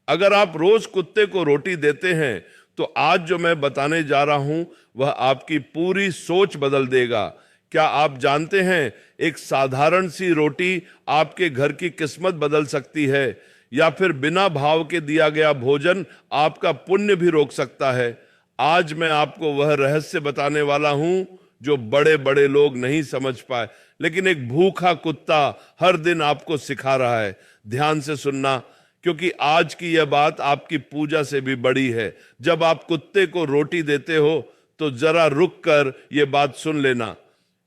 अगर आप रोज कुत्ते को रोटी देते हैं तो आज जो मैं बताने जा रहा हूं वह आपकी पूरी सोच बदल देगा। क्या आप जानते हैं, एक साधारण सी रोटी आपके घर की किस्मत बदल सकती है, या फिर बिना भाव के दिया गया भोजन आपका पुण्य भी रोक सकता है। आज मैं आपको वह रहस्य बताने वाला हूं जो बड़े बड़े लोग नहीं समझ पाए, लेकिन एक भूखा कुत्ता हर दिन आपको सिखा रहा है। ध्यान से सुनना, क्योंकि आज की यह बात आपकी पूजा से भी बड़ी है। जब आप कुत्ते को रोटी देते हो तो जरा रुक कर यह बात सुन लेना।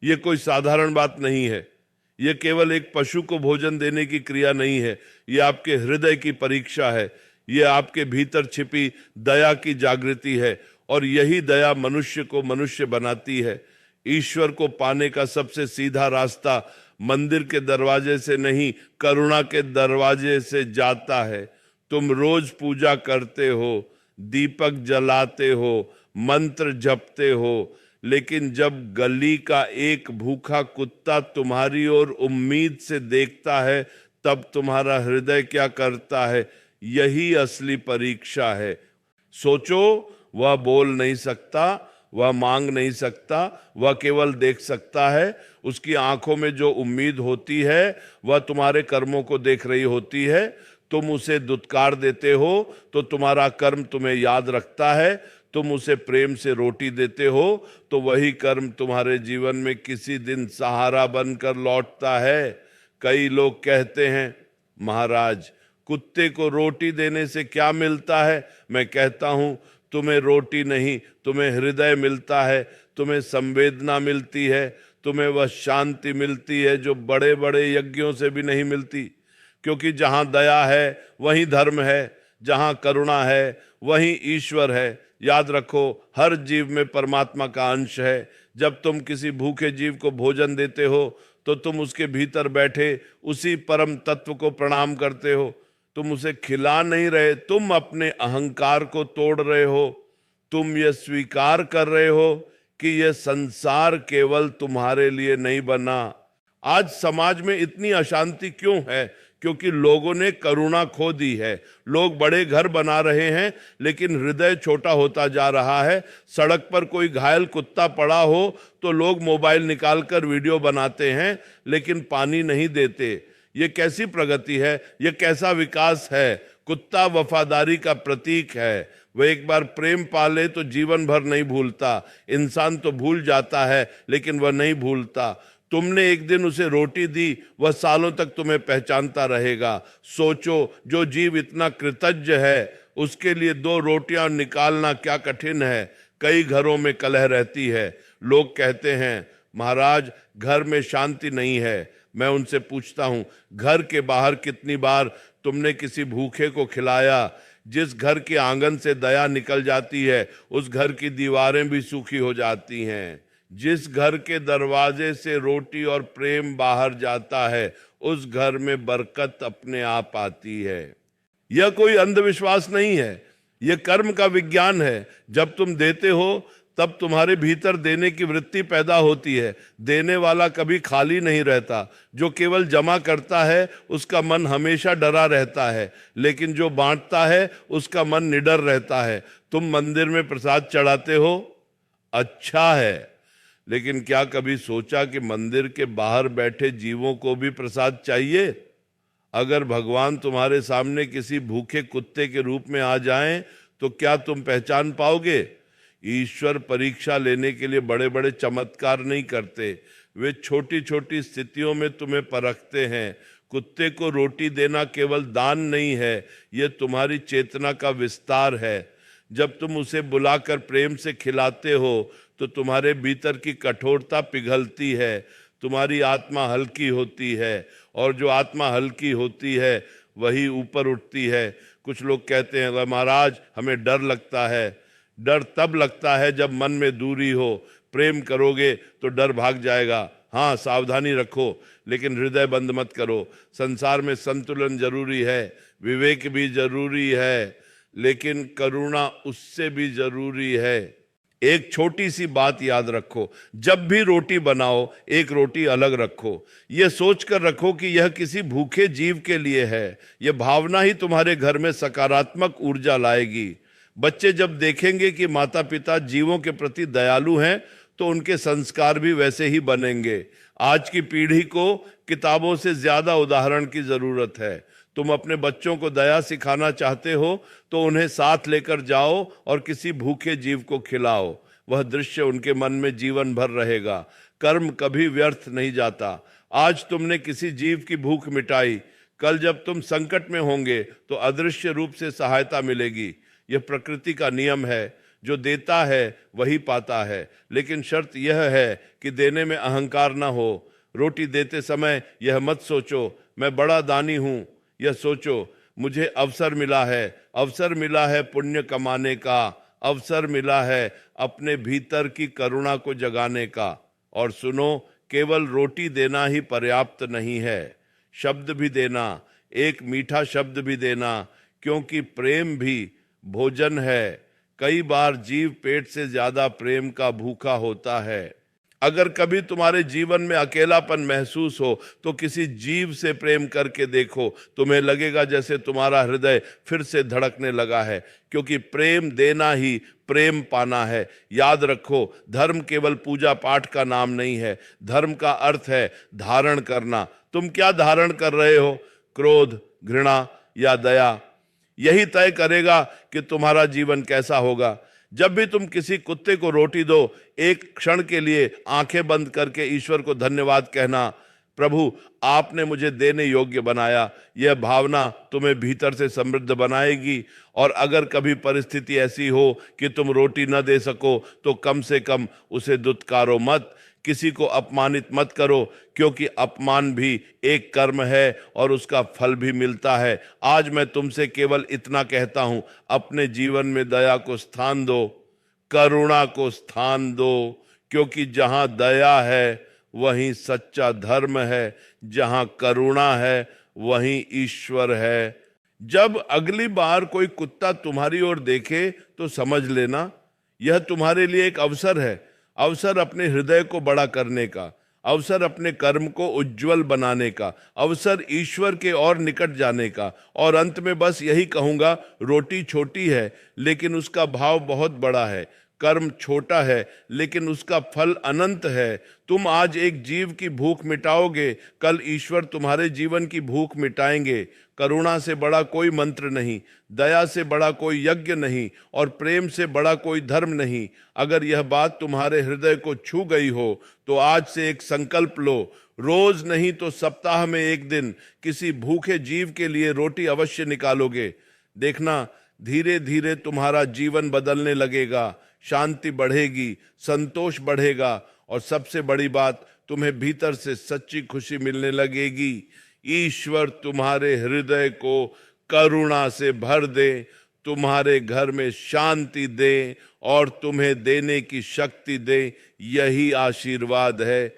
यह कोई साधारण बात नहीं है। यह केवल एक पशु को भोजन देने की क्रिया नहीं है, यह आपके हृदय की परीक्षा है। यह आपके भीतर छिपी दया की जागृति है, और यही दया मनुष्य को मनुष्य बनाती है। ईश्वर को पाने का सबसे सीधा रास्ता मंदिर के दरवाजे से नहीं, करुणा के दरवाजे से जाता है। तुम रोज पूजा करते हो, दीपक जलाते हो, मंत्र जपते हो, लेकिन जब गली का एक भूखा कुत्ता तुम्हारी ओर उम्मीद से देखता है, तब तुम्हारा हृदय क्या करता है? यही असली परीक्षा है। सोचो, वह बोल नहीं सकता, वह मांग नहीं सकता, वह केवल देख सकता है। उसकी आंखों में जो उम्मीद होती है वह तुम्हारे कर्मों को देख रही होती है। तुम उसे दुत्कार देते हो तो तुम्हारा कर्म तुम्हें याद रखता है। तुम उसे प्रेम से रोटी देते हो तो वही कर्म तुम्हारे जीवन में किसी दिन सहारा बनकर लौटता है। कई लोग कहते हैं, महाराज, कुत्ते को रोटी देने से क्या मिलता है? मैं कहता हूं, तुम्हें रोटी नहीं, तुम्हें हृदय मिलता है, तुम्हें संवेदना मिलती है, तुम्हें वह शांति मिलती है जो बड़े बड़े यज्ञों से भी नहीं मिलती। क्योंकि जहां दया है वहीं धर्म है, जहां करुणा है वहीं ईश्वर है। याद रखो, हर जीव में परमात्मा का अंश है। जब तुम किसी भूखे जीव को भोजन देते हो तो तुम उसके भीतर बैठे उसी परम तत्व को प्रणाम करते हो। तुम उसे खिला नहीं रहे, तुम अपने अहंकार को तोड़ रहे हो। तुम ये स्वीकार कर रहे हो कि यह संसार केवल तुम्हारे लिए नहीं बना। आज समाज में इतनी अशांति क्यों है? क्योंकि लोगों ने करुणा खो दी है। लोग बड़े घर बना रहे हैं लेकिन हृदय छोटा होता जा रहा है। सड़क पर कोई घायल कुत्ता पड़ा हो तो लोग मोबाइल निकालकर वीडियो बनाते हैं लेकिन पानी नहीं देते। ये कैसी प्रगति है? ये कैसा विकास है? कुत्ता वफादारी का प्रतीक है। वह एक बार प्रेम पाले तो जीवन भर नहीं भूलता। इंसान तो भूल जाता है लेकिन वह नहीं भूलता। तुमने एक दिन उसे रोटी दी, वह सालों तक तुम्हें पहचानता रहेगा। सोचो, जो जीव इतना कृतज्ञ है उसके लिए 2 रोटियां निकालना क्या कठिन है। कई घरों में कलह रहती है। लोग कहते हैं, महाराज, घर में शांति नहीं है। मैं उनसे पूछता हूं, घर के बाहर कितनी बार तुमने किसी भूखे को खिलाया? जिस घर के आंगन से दया निकल जाती है उस घर की दीवारें भी सूखी हो जाती हैं। जिस घर के दरवाजे से रोटी और प्रेम बाहर जाता है उस घर में बरकत अपने आप आती है। यह कोई अंधविश्वास नहीं है, यह कर्म का विज्ञान है। जब तुम देते हो तब तुम्हारे भीतर देने की वृत्ति पैदा होती है। देने वाला कभी खाली नहीं रहता। जो केवल जमा करता है उसका मन हमेशा डरा रहता है, लेकिन जो बांटता है उसका मन निडर रहता है। तुम मंदिर में प्रसाद चढ़ाते हो, अच्छा है, लेकिन क्या कभी सोचा कि मंदिर के बाहर बैठे जीवों को भी प्रसाद चाहिए? अगर भगवान तुम्हारे सामने किसी भूखे कुत्ते के रूप में आ जाएं तो क्या तुम पहचान पाओगे? ईश्वर परीक्षा लेने के लिए बड़े बड़े चमत्कार नहीं करते, वे छोटी छोटी स्थितियों में तुम्हें परखते हैं। कुत्ते को रोटी देना केवल दान नहीं है, यह तुम्हारी चेतना का विस्तार है। जब तुम उसे बुलाकर प्रेम से खिलाते हो तो तुम्हारे भीतर की कठोरता पिघलती है, तुम्हारी आत्मा हल्की होती है, और जो आत्मा हल्की होती है वही ऊपर उठती है। कुछ लोग कहते हैं, महाराज, हमें डर लगता है। डर तब लगता है जब मन में दूरी हो। प्रेम करोगे तो डर भाग जाएगा। हाँ, सावधानी रखो, लेकिन हृदय बंद मत करो। संसार में संतुलन जरूरी है, विवेक भी जरूरी है, लेकिन करुणा उससे भी जरूरी है। एक छोटी सी बात याद रखो, जब भी रोटी बनाओ एक रोटी अलग रखो। यह सोचकर रखो कि यह किसी भूखे जीव के लिए है। यह भावना ही तुम्हारे घर में सकारात्मक ऊर्जा लाएगी। बच्चे जब देखेंगे कि माता पिता जीवों के प्रति दयालु हैं तो उनके संस्कार भी वैसे ही बनेंगे। आज की पीढ़ी को किताबों से ज्यादा उदाहरण की जरूरत है। तुम अपने बच्चों को दया सिखाना चाहते हो तो उन्हें साथ लेकर जाओ और किसी भूखे जीव को खिलाओ। वह दृश्य उनके मन में जीवन भर रहेगा। कर्म कभी व्यर्थ नहीं जाता। आज तुमने किसी जीव की भूख मिटाई, कल जब तुम संकट में होंगे तो अदृश्य रूप से सहायता मिलेगी। यह प्रकृति का नियम है, जो देता है वही पाता है। लेकिन शर्त यह है कि देने में अहंकार ना हो। रोटी देते समय यह मत सोचो मैं बड़ा दानी हूं, यह सोचो मुझे अवसर मिला है, अवसर मिला है पुण्य कमाने का, अवसर मिला है अपने भीतर की करुणा को जगाने का। और सुनो, केवल रोटी देना ही पर्याप्त नहीं है, शब्द भी देना, एक मीठा शब्द भी देना, क्योंकि प्रेम भी भोजन है। कई बार जीव पेट से ज्यादा प्रेम का भूखा होता है। अगर कभी तुम्हारे जीवन में अकेलापन महसूस हो तो किसी जीव से प्रेम करके देखो, तुम्हें लगेगा जैसे तुम्हारा हृदय फिर से धड़कने लगा है, क्योंकि प्रेम देना ही प्रेम पाना है। याद रखो, धर्म केवल पूजा पाठ का नाम नहीं है, धर्म का अर्थ है धारण करना। तुम क्या धारण कर रहे हो, क्रोध, घृणा या दया? यही तय करेगा कि तुम्हारा जीवन कैसा होगा। जब भी तुम किसी कुत्ते को रोटी दो, एक क्षण के लिए आंखें बंद करके ईश्वर को धन्यवाद कहना, प्रभु आपने मुझे देने योग्य बनाया। यह भावना तुम्हें भीतर से समृद्ध बनाएगी। और अगर कभी परिस्थिति ऐसी हो कि तुम रोटी न दे सको तो कम से कम उसे दुत्कारो मत, किसी को अपमानित मत करो, क्योंकि अपमान भी एक कर्म है और उसका फल भी मिलता है। आज मैं तुमसे केवल इतना कहता हूं, अपने जीवन में दया को स्थान दो, करुणा को स्थान दो, क्योंकि जहां दया है वहीं सच्चा धर्म है, जहां करुणा है वहीं ईश्वर है। जब अगली बार कोई कुत्ता तुम्हारी ओर देखे तो समझ लेना यह तुम्हारे लिए एक अवसर है, अवसर अपने हृदय को बड़ा करने का, अवसर अपने कर्म को उज्जवल बनाने का, अवसर ईश्वर के और निकट जाने का। और अंत में बस यही कहूंगा, रोटी छोटी है लेकिन उसका भाव बहुत बड़ा है, कर्म छोटा है लेकिन उसका फल अनंत है। तुम आज एक जीव की भूख मिटाओगे, कल ईश्वर तुम्हारे जीवन की भूख मिटाएंगे। करुणा से बड़ा कोई मंत्र नहीं, दया से बड़ा कोई यज्ञ नहीं, और प्रेम से बड़ा कोई धर्म नहीं। अगर यह बात तुम्हारे हृदय को छू गई हो तो आज से एक संकल्प लो, रोज नहीं तो सप्ताह में एक दिन किसी भूखे जीव के लिए रोटी अवश्य निकालोगे। देखना, धीरे धीरे तुम्हारा जीवन बदलने लगेगा, शांति बढ़ेगी, संतोष बढ़ेगा, और सबसे बड़ी बात, तुम्हें भीतर से सच्ची खुशी मिलने लगेगी। ईश्वर तुम्हारे हृदय को करुणा से भर दे, तुम्हारे घर में शांति दे और तुम्हें देने की शक्ति दे। यही आशीर्वाद है।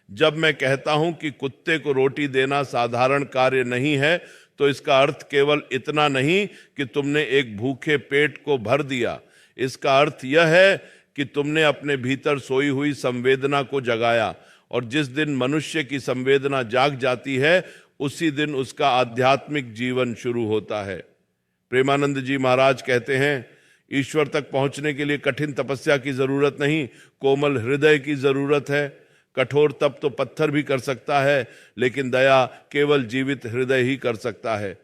जब मैं कहता हूं कि कुत्ते को रोटी देना साधारण कार्य नहीं है तो इसका अर्थ केवल इतना नहीं कि तुमने एक भूखे पेट को भर दिया। इसका अर्थ यह है कि तुमने अपने भीतर सोई हुई संवेदना को जगाया, और जिस दिन मनुष्य की संवेदना जाग जाती है उसी दिन उसका आध्यात्मिक जीवन शुरू होता है। प्रेमानंद जी महाराज कहते हैं, ईश्वर तक पहुंचने के लिए कठिन तपस्या की जरूरत नहीं, कोमल हृदय की जरूरत है। कठोर तप तो पत्थर भी कर सकता है, लेकिन दया केवल जीवित हृदय ही कर सकता है।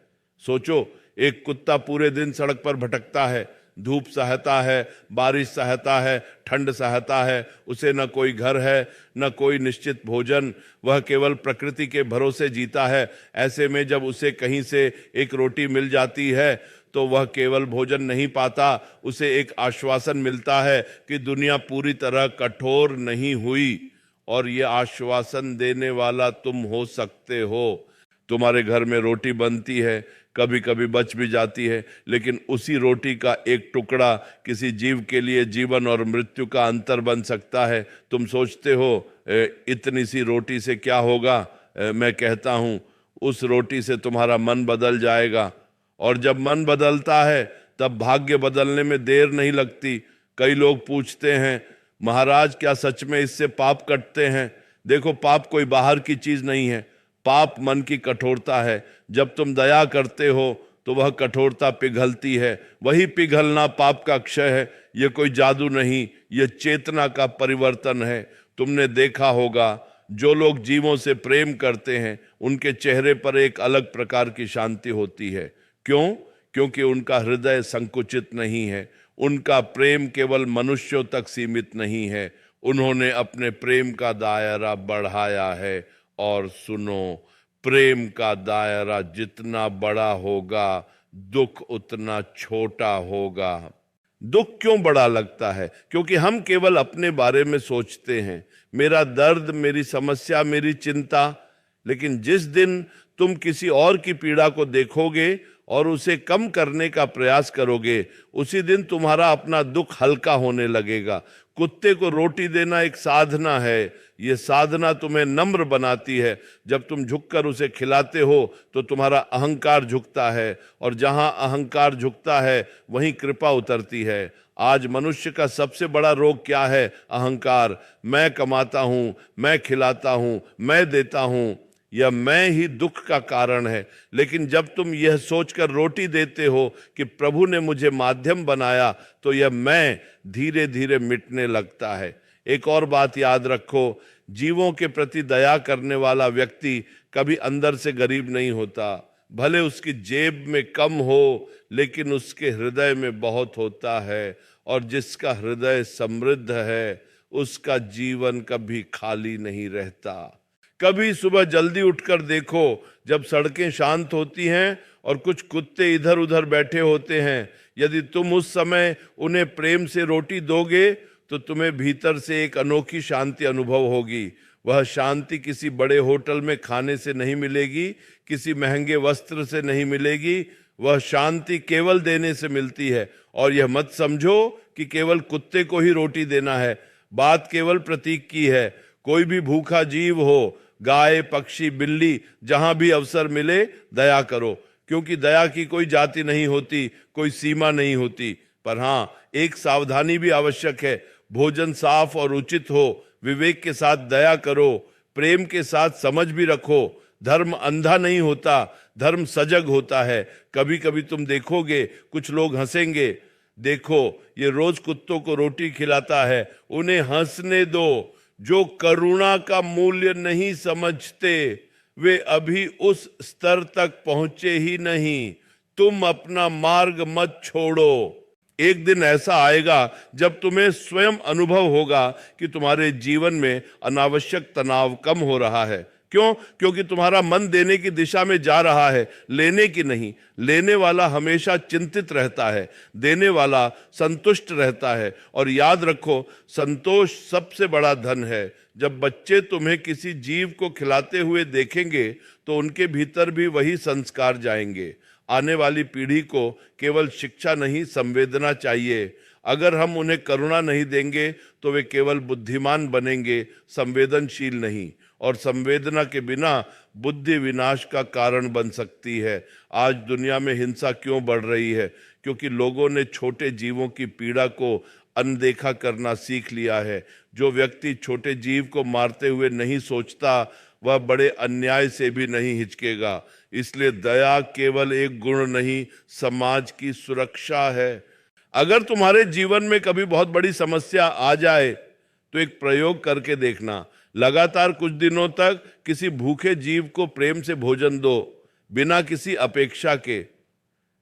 सोचो, एक कुत्ता पूरे दिन सड़क पर भटकता है, धूप सहता है, बारिश सहता है, ठंड सहता है, उसे न कोई घर है न कोई निश्चित भोजन, वह केवल प्रकृति के भरोसे जीता है। ऐसे में जब उसे कहीं से एक रोटी मिल जाती है तो वह केवल भोजन नहीं पाता, उसे एक आश्वासन मिलता है कि दुनिया पूरी तरह कठोर नहीं हुई, और ये आश्वासन देने वाला तुम हो सकते हो। तुम्हारे घर में रोटी बनती है, कभी कभी बच भी जाती है, लेकिन उसी रोटी का एक टुकड़ा किसी जीव के लिए जीवन और मृत्यु का अंतर बन सकता है। तुम सोचते हो इतनी सी रोटी से क्या होगा? मैं कहता हूं, उस रोटी से तुम्हारा मन बदल जाएगा, और जब मन बदलता है तब भाग्य बदलने में देर नहीं लगती। कई लोग पूछते हैं, महाराज क्या सच में इससे पाप कटते हैं? देखो, पाप कोई बाहर की चीज नहीं है, पाप मन की कठोरता है। जब तुम दया करते हो तो वह कठोरता पिघलती है, वही पिघलना पाप का क्षय है। ये कोई जादू नहीं, ये चेतना का परिवर्तन है। तुमने देखा होगा, जो लोग जीवों से प्रेम करते हैं उनके चेहरे पर एक अलग प्रकार की शांति होती है। क्यों? क्योंकि उनका हृदय संकुचित नहीं है, उनका प्रेम केवल मनुष्यों तक सीमित नहीं है, उन्होंने अपने प्रेम का दायरा बढ़ाया है। और सुनो, प्रेम का दायरा जितना बड़ा होगा, दुख उतना छोटा होगा। दुख क्यों बड़ा लगता है? क्योंकि हम केवल अपने बारे में सोचते हैं, मेरा दर्द, मेरी समस्या, मेरी चिंता। लेकिन जिस दिन तुम किसी और की पीड़ा को देखोगे और उसे कम करने का प्रयास करोगे, उसी दिन तुम्हारा अपना दुख हल्का होने लगेगा। कुत्ते को रोटी देना एक साधना है, ये साधना तुम्हें नम्र बनाती है। जब तुम झुककर उसे खिलाते हो तो तुम्हारा अहंकार झुकता है, और जहां अहंकार झुकता है वहीं कृपा उतरती है। आज मनुष्य का सबसे बड़ा रोग क्या है? अहंकार। मैं कमाता हूं, मैं खिलाता हूं, मैं देता हूं, यह मैं ही दुख का कारण है। लेकिन जब तुम यह सोचकर रोटी देते हो कि प्रभु ने मुझे माध्यम बनाया, तो यह मैं धीरे धीरे मिटने लगता है। एक और बात याद रखो, जीवों के प्रति दया करने वाला व्यक्ति कभी अंदर से गरीब नहीं होता। भले उसकी जेब में कम हो, लेकिन उसके हृदय में बहुत होता है। और जिसका हृदय समृद्ध है, उसका जीवन कभी खाली नहीं रहता। कभी सुबह जल्दी उठकर देखो, जब सड़कें शांत होती हैं और कुछ कुत्ते इधर उधर बैठे होते हैं, यदि तुम उस समय उन्हें प्रेम से रोटी दोगे तो तुम्हें भीतर से एक अनोखी शांति अनुभव होगी। वह शांति किसी बड़े होटल में खाने से नहीं मिलेगी, किसी महंगे वस्त्र से नहीं मिलेगी, वह शांति केवल देने से मिलती है। और यह मत समझो कि केवल कुत्ते को ही रोटी देना है, बात केवल प्रतीक की है। कोई भी भूखा जीव हो, गाय, पक्षी, बिल्ली, जहां भी अवसर मिले दया करो, क्योंकि दया की कोई जाति नहीं होती, कोई सीमा नहीं होती। पर हाँ, एक सावधानी भी आवश्यक है, भोजन साफ और उचित हो, विवेक के साथ दया करो, प्रेम के साथ समझ भी रखो। धर्म अंधा नहीं होता, धर्म सजग होता है। कभी कभी तुम देखोगे कुछ लोग हंसेंगे, देखो ये रोज कुत्तों को रोटी खिलाता है, उन्हें हंसने दो। जो करुणा का मूल्य नहीं समझते, वे अभी उस स्तर तक पहुंचे ही नहीं। तुम अपना मार्ग मत छोड़ो। एक दिन ऐसा आएगा जब तुम्हें स्वयं अनुभव होगा कि तुम्हारे जीवन में अनावश्यक तनाव कम हो रहा है। क्यों? क्योंकि तुम्हारा मन देने की दिशा में जा रहा है, लेने की नहीं। लेने वाला हमेशा चिंतित रहता है, देने वाला संतुष्ट रहता है। और याद रखो, संतोष सबसे बड़ा धन है। जब बच्चे तुम्हें किसी जीव को खिलाते हुए देखेंगे तो उनके भीतर भी वही संस्कार जाएंगे। आने वाली पीढ़ी को केवल शिक्षा नहीं, संवेदना चाहिए। अगर हम उन्हें करुणा नहीं देंगे तो वे केवल बुद्धिमान बनेंगे, संवेदनशील नहीं। और संवेदना के बिना बुद्धि विनाश का कारण बन सकती है। आज दुनिया में हिंसा क्यों बढ़ रही है? क्योंकि लोगों ने छोटे जीवों की पीड़ा को अनदेखा करना सीख लिया है। जो व्यक्ति छोटे जीव को मारते हुए नहीं सोचता, वह बड़े अन्याय से भी नहीं हिचकेगा। इसलिए दया केवल एक गुण नहीं, समाज की सुरक्षा है। अगर तुम्हारे जीवन में कभी बहुत बड़ी समस्या आ जाए तो एक प्रयोग करके देखना। लगातार कुछ दिनों तक किसी भूखे जीव को प्रेम से भोजन दो, बिना किसी अपेक्षा के।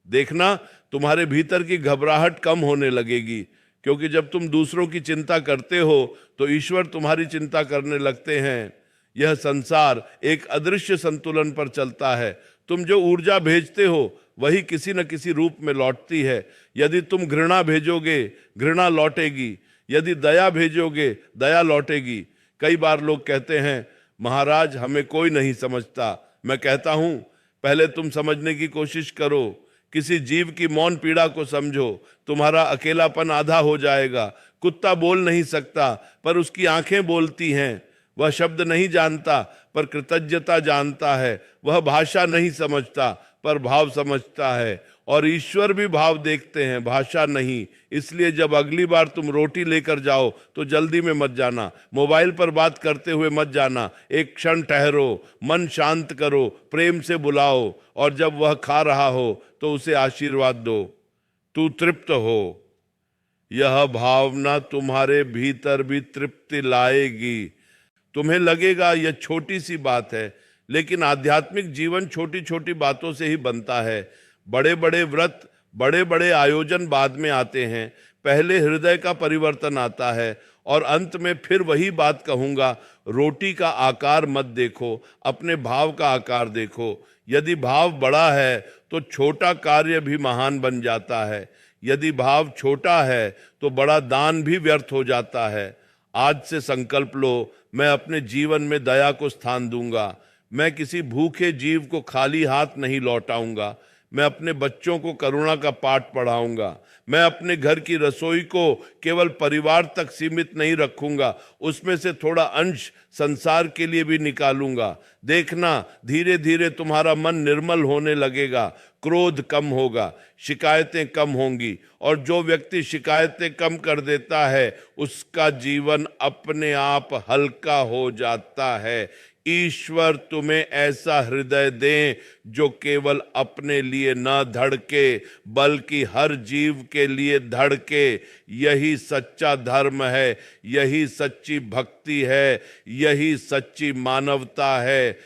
देखना, तुम्हारे भीतर की घबराहट कम होने लगेगी। क्योंकि जब तुम दूसरों की चिंता करते हो तो ईश्वर तुम्हारी चिंता करने लगते हैं। यह संसार एक अदृश्य संतुलन पर चलता है। तुम जो ऊर्जा भेजते हो वही किसी न किसी रूप में लौटती है। यदि तुम घृणा भेजोगे, घृणा लौटेगी। यदि दया भेजोगे, दया लौटेगी। कई बार लोग कहते हैं, महाराज हमें कोई नहीं समझता। मैं कहता हूं, पहले तुम समझने की कोशिश करो। किसी जीव की मौन पीड़ा को समझो, तुम्हारा अकेलापन आधा हो जाएगा। कुत्ता बोल नहीं सकता पर उसकी आंखें बोलती हैं। वह शब्द नहीं जानता पर कृतज्ञता जानता है। वह भाषा नहीं समझता पर भाव समझता है। और ईश्वर भी भाव देखते हैं, भाषा नहीं। इसलिए जब अगली बार तुम रोटी लेकर जाओ तो जल्दी में मत जाना, मोबाइल पर बात करते हुए मत जाना, एक क्षण ठहरो, मन शांत करो, प्रेम से बुलाओ, और जब वह खा रहा हो तो उसे आशीर्वाद दो, तू तृप्त हो। यह भावना तुम्हारे भीतर भी तृप्ति लाएगी। तुम्हें लगेगा यह छोटी सी बात है, लेकिन आध्यात्मिक जीवन छोटी छोटी बातों से ही बनता है। बड़े बड़े व्रत, बड़े बड़े आयोजन बाद में आते हैं, पहले हृदय का परिवर्तन आता है। और अंत में फिर वही बात कहूँगा, रोटी का आकार मत देखो, अपने भाव का आकार देखो। यदि भाव बड़ा है तो छोटा कार्य भी महान बन जाता है, यदि भाव छोटा है तो बड़ा दान भी व्यर्थ हो जाता है। आज से संकल्प लो, मैं अपने जीवन में दया को स्थान दूंगा, मैं किसी भूखे जीव को खाली हाथ नहीं लौटाऊंगा, मैं अपने बच्चों को करुणा का पाठ पढ़ाऊंगा, मैं अपने घर की रसोई को केवल परिवार तक सीमित नहीं रखूंगा, उसमें से थोड़ा अंश संसार के लिए भी निकालूंगा। देखना, धीरे धीरे तुम्हारा मन निर्मल होने लगेगा, क्रोध कम होगा, शिकायतें कम होंगी। और जो व्यक्ति शिकायतें कम कर देता है उसका जीवन अपने आप हल्का हो जाता है। ईश्वर तुम्हें ऐसा हृदय दें जो केवल अपने लिए न धड़के बल्कि हर जीव के लिए धड़के। यही सच्चा धर्म है, यही सच्ची भक्ति है, यही सच्ची मानवता है।